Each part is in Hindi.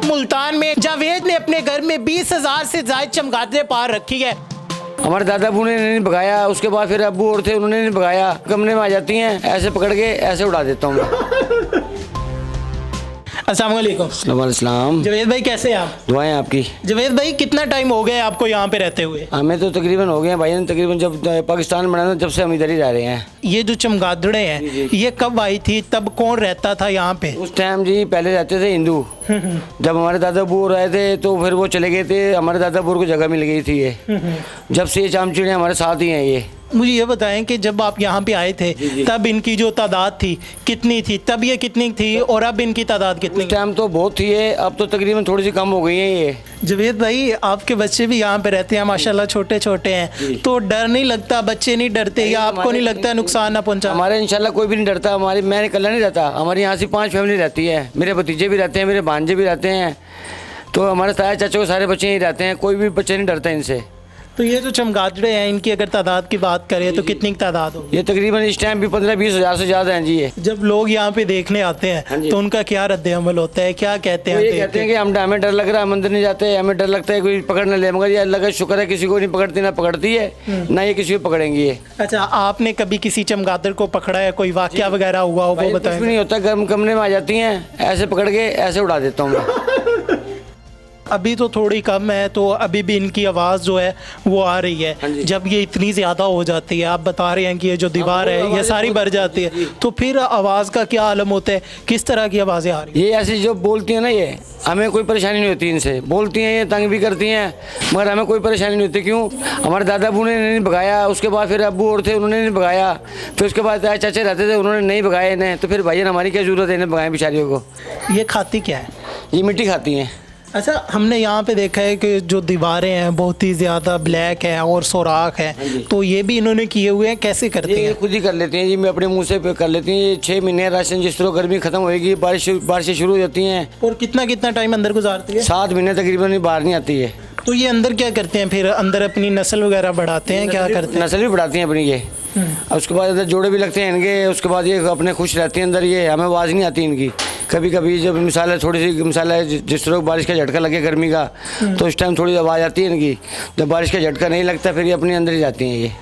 मुल्तान में जावेद ने अपने घर में 20,000 से ज्यादा चमगादड़ें पार रखी है। हमारे दादाबू ने नहीं भगाया, उसके बाद फिर अब्बू और थे उन्होंने नहीं भगाया। कमरे में आ जाती हैं, ऐसे पकड़ के ऐसे उड़ा देता हूँ मैं। अस्सलाम वालेकुम। अस्सलाम। जावेद भाई कैसे हैं आप? दुआएं आपकी। जावेद भाई कितना टाइम हो गया आपको यहाँ पे रहते हुए? हमें तो तकरीबन हो गए हैं भाई, तकरीबन जब पाकिस्तान बना था जब से हम इधर ही रह रहे हैं। ये जो चमगादड़ें हैं ये कब आई थी, तब कौन रहता था यहाँ पे? उस टाइम जी पहले रहते थे हिंदू। जब हमारे दादाबू रहे थे तो फिर वो चले गए थे, हमारे दादाबू को जगह मिल गई थी ये। जब से ये चामचिड़ियाँ हमारे साथ ही हैं ये। मुझे ये बताएं कि जब आप यहाँ पे आए थे तब इनकी जो तादाद थी कितनी थी, तब ये कितनी थी और अब इनकी तादाद कितनी? उस टाइम तो बहुत थी ये, अब तो तकरीबन थोड़ी सी कम हो गई है ये। जावेद भाई आपके बच्चे भी यहाँ पे रहते हैं माशाल्लाह, छोटे छोटे हैं, तो डर नहीं लगता? बच्चे नहीं डरते या आपको नहीं लगता नुकसान ना पहुँचा? हमारे इंशाल्लाह कोई भी नहीं डरता। हमारी मैं अकेला नहीं रहता, हमारे यहाँ से 5 फैमिली रहती है। मेरे भतीजे भी रहते हैं, मेरे भांजे भी रहते हैं, तो हमारे ताया चाचा को सारे बच्चे ही रहते हैं, कोई भी बच्चे नहीं डरता इनसे। तो ये जो चमगादड़ें हैं इनकी अगर तादाद की बात करें तो कितनी तादाद होगी? ये तकरीबन इस टाइम भी 15-20 हज़ार से ज़्यादा हैं जी ये। जब लोग यहाँ पे देखने आते हैं तो उनका क्या रद्द अमल होता है, क्या कहते हैं? ये कहते हैं कि हमें डर लग रहा है, हम अंदर नहीं जाते, हमें डर लगता है कोई पकड़ न ले, मगर ये अल्लाह का शुक्र है किसी को नहीं पकड़ती, ना पकड़ती है ना ये किसी को पकड़ेंगी ये। अच्छा, आपने कभी किसी चमगादड़ को पकड़ा है, कोई वाकया वगैरह हुआ हो वो बताएं? कुछ भी नहीं होता, गर्म कमरे में आ जाती हैं, ऐसे पकड़ के ऐसे उड़ा देता हूँ मैं। अभी तो थोड़ी कम है, तो अभी भी इनकी आवाज़ जो है वो आ रही है। जब ये इतनी ज़्यादा हो जाती है, आप बता रहे हैं कि ये जो दीवार है ये सारी भर जाती है, तो फिर आवाज़ का क्या आलम होता है? किस तरह की आवाज़ें आ रही है? ये ऐसी जो बोलती हैं ना, ये हमें कोई परेशानी नहीं होती इनसे। बोलती हैं, ये तंग भी करती हैं, मगर हमें कोई परेशानी नहीं होती। क्यों? हमारे दादाबू ने नहीं भगाया, उसके बाद फिर अब्बू और थे उन्होंने नहीं भगाया, फिर उसके बाद चाचे रहते थे उन्होंने नहीं भगाए इन्हें, तो फिर भाई हमारी क्या ज़रूरत है इन्हें भगाएं बेचारियों को। ये खाती क्या है? ये मिट्टी खाती हैं। अच्छा, हमने यहाँ पे देखा है कि जो दीवारें हैं बहुत ही ज़्यादा ब्लैक है और सुराख है, तो ये भी इन्होंने किए हुए हैं, कैसे करते हैं? ये खुद ही कर लेते हैं जी, मैं अपने मुंह से कर लेती हैं। ये 6 महीने राशन, जिस तरह गर्मी खत्म होएगी बारिशें शुरू हो जाती हैं। और कितना कितना टाइम अंदर गुजारती है? 7 महीने तकरीबन बाहर नहीं आती है। तो ये अंदर क्या करते हैं फिर? अंदर अपनी नस्ल वगैरह बढ़ाते हैं, क्या करते हैं? नस्ल भी बढ़ाती हैं अपनी ये। उसके बाद अंदर जोड़े भी लगते हैं इनके, उसके बाद ये अपने खुश रहती हैं अंदर। ये हमें आवाज़ नहीं आती इनकी। कभी कभी जब मिसाल है, थोड़ी सी मिसाल है, जिस तरह बारिश का झटका लगे गर्मी का, तो उस टाइम थोड़ी आवाज़ आती है इनकी। जब बारिश का झटका नहीं लगता फिर ये अपने अंदर ही जाती हैं ये।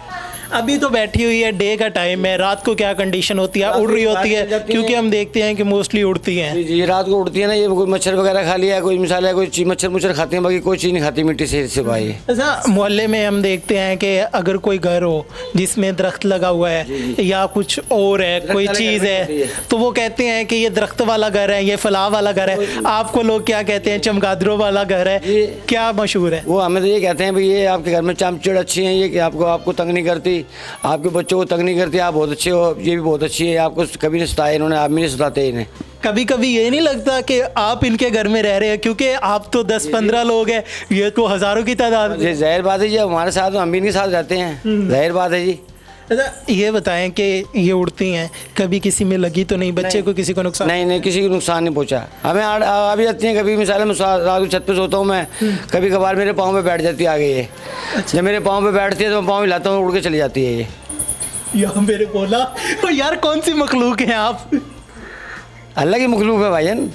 अभी तो बैठी हुई है, डे का टाइम है, रात को क्या कंडीशन होती है? उड़ रही होती है? क्योंकि हम देखते हैं कि मोस्टली उड़ती हैं। ये रात को उड़ती है ना, ये कोई मच्छर वगैरह खा लिया, कोई मिसाल है कोई मच्छर खाते हैं, बाकी कोई चीज़ नहीं खाती मिट्टी से भाई। ऐसा मोहल्ले में हम देखते हैं कि अगर कोई घर हो जिसमें दरख्त लगा हुआ है या कुछ और है, कोई चीज़ है, तो वो कहते हैं कि ये दरख्त वाला घर है, ये फलाह वाला घर है। आपको लोग क्या कहते हैं? चमगादड़ों वाला घर है, क्या मशहूर है? वो हमें तो ये कहते हैं भाई ये आपके घर में चामचिड़ अच्छी हैं, ये कि आपको तंग नहीं करती, आपके बच्चों को तंग नहीं करती, आप बहुत अच्छे हो, ये भी बहुत अच्छी है, आपको कभी नहीं सताया इन्होंने, आप भी नहीं सताते इन्हें। कभी कभी ये नहीं लगता कि आप इनके घर में रह रहे हैं? क्योंकि आप तो 10-15 लोग हैं, ये तो हज़ारों की तादाद है। जाहिर बात है जी, हमारे साथ हम भी इनके साथ रहते हैं, जाहिर बात है जी। अच्छा, ये बताएं कि ये उड़ती हैं, कभी किसी में लगी तो नहीं? बच्चे को किसी को नुकसान? नहीं, किसी को नुकसान नहीं पहुंचा। हमें आ भी जाती हैं कभी, मिसाल में रात को छत पे सोता हूँ मैं, कभी कभार मेरे पाँव पे बैठ जाती है आगे ये। जब मेरे पाँव पे बैठती है तो मैं पाँव हिलाता हूँ, उड़ के चली जाती है ये। यार मेरे बोला, तो यार कौन सी मखलूक हैं आप? अल्लाह की मखलूक है भाईजान।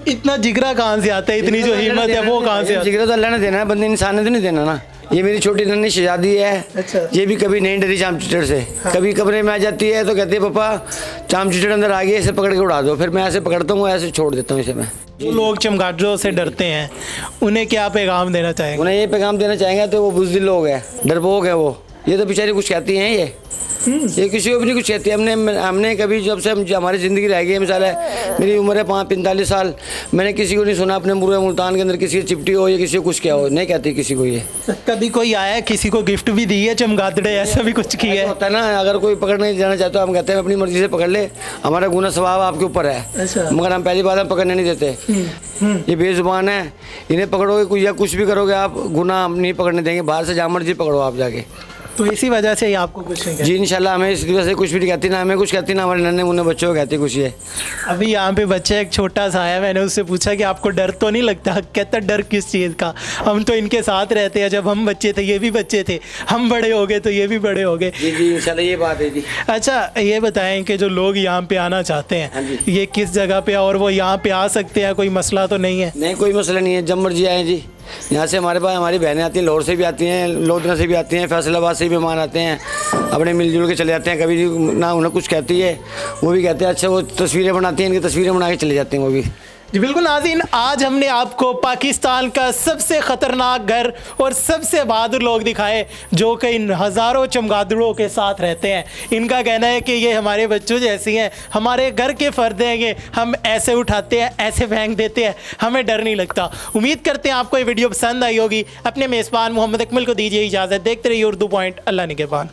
इतना जिगरा कहाँ से आता है, इतनी जो हिम्मत है वो कहाँ से आती है? जिगरा तो अल्लाह ने देना है, बंदे इंसान ने तो नहीं देना ना। ये मेरी छोटी नन्ही शहजादी है। अच्छा। ये भी कभी नहीं डरी चामचिड़ से। हाँ। कभी कमरे में आ जाती है तो कहती है पापा चामचिड़ अंदर आ गई, इसे पकड़ के उड़ा दो। फिर मैं ऐसे पकड़ता हूँ, ऐसे छोड़ देता हूँ इसे मैं। जो लोग चमगादड़ों से डरते हैं उन्हें क्या पैगाम देना चाहेंगे? उन्हें ये पैगाम देना चाहेंगे तो वो बुज़दिल लोग हैं, डरपोक है वो। ये तो बेचारी कुछ कहती हैं ये किसी को भी नहीं कुछ कहती। हमने कभी जब से हमारी ज़िंदगी रह गई है, मिसाल है मेरी उम्र है 45 साल, मैंने किसी को नहीं सुना अपने पूरे मुल्तान के अंदर किसी की चिपटी हो या किसी को कुछ क्या हो, नहीं कहती किसी को ये। कभी कोई आया है, किसी को गिफ्ट भी दी है चमगादड़े, ऐसा भी कुछ किया है? होता है ना, अगर कोई पकड़ने जाना चाहता है हम कहते हैं अपनी मर्जी से पकड़ ले, हमारा गुना स्वभाव आपके ऊपर है। अच्छा। मगर हम पहली बात हम पकड़ने नहीं देते। ये बेजुबान है, इन्हें पकड़ोगे या कुछ भी करोगे आप, गुना हम नहीं पकड़ने देंगे। बाहर से जहाँ मर्जी पकड़ो आप जाके। तो इसी वजह से ही आपको कुछ नहीं कहते। जी इंशाल्लाह हमें इस वजह से कुछ भी नहीं कहती, ना हमें कुछ कहती, ना हमारे नन्हे मुन्ने बच्चों को कहती कुछ ये। अभी यहाँ पे बच्चा एक छोटा सा आया, मैंने उससे पूछा कि आपको डर तो नहीं लगता? कहता डर किस चीज़ का, हम तो इनके साथ रहते हैं, जब हम बच्चे थे ये भी बच्चे थे, हम बड़े हो गए तो ये भी बड़े हो गए। जी जी इंशाल्लाह ये बात है जी। अच्छा ये बताएं कि जो लोग यहाँ पे आना चाहते हाँ हैं जी। ये किस जगह पे और वो यहाँ पे आ सकते हैं, कोई मसला तो नहीं है? नहीं कोई मसला नहीं है, जब मर्जी आए जी। यहाँ से हमारे पास हमारी बहनें आती हैं, लाहौर से भी आती हैं, लोधना से भी आती हैं, फैसलाबाद से भी मेहमान आते हैं, अपने मिलजुल के चले जाते हैं। कभी ना उन्हें कुछ कहती है, वो भी कहते हैं अच्छा, वो तस्वीरें बनाती हैं, इनकी तस्वीरें बना के चले जाते हैं वो भी। जी बिल्कुल नाज़रीन, आज हमने आपको पाकिस्तान का सबसे ख़तरनाक घर और सबसे बहादुर लोग दिखाए जो कि इन हज़ारों चमगादड़ों के साथ रहते हैं। इनका कहना है कि ये हमारे बच्चों जैसी हैं, हमारे घर के फ़र्द हैं, ये हम ऐसे उठाते हैं, ऐसे फेंक देते हैं, हमें डर नहीं लगता। उम्मीद करते हैं आपको ये वीडियो पसंद आई होगी। अपने मेज़बान मोहम्मद अकमल को दीजिए इजाज़त। देखते रहिए उर्दू पॉइंट। अल्लाह निगहबान।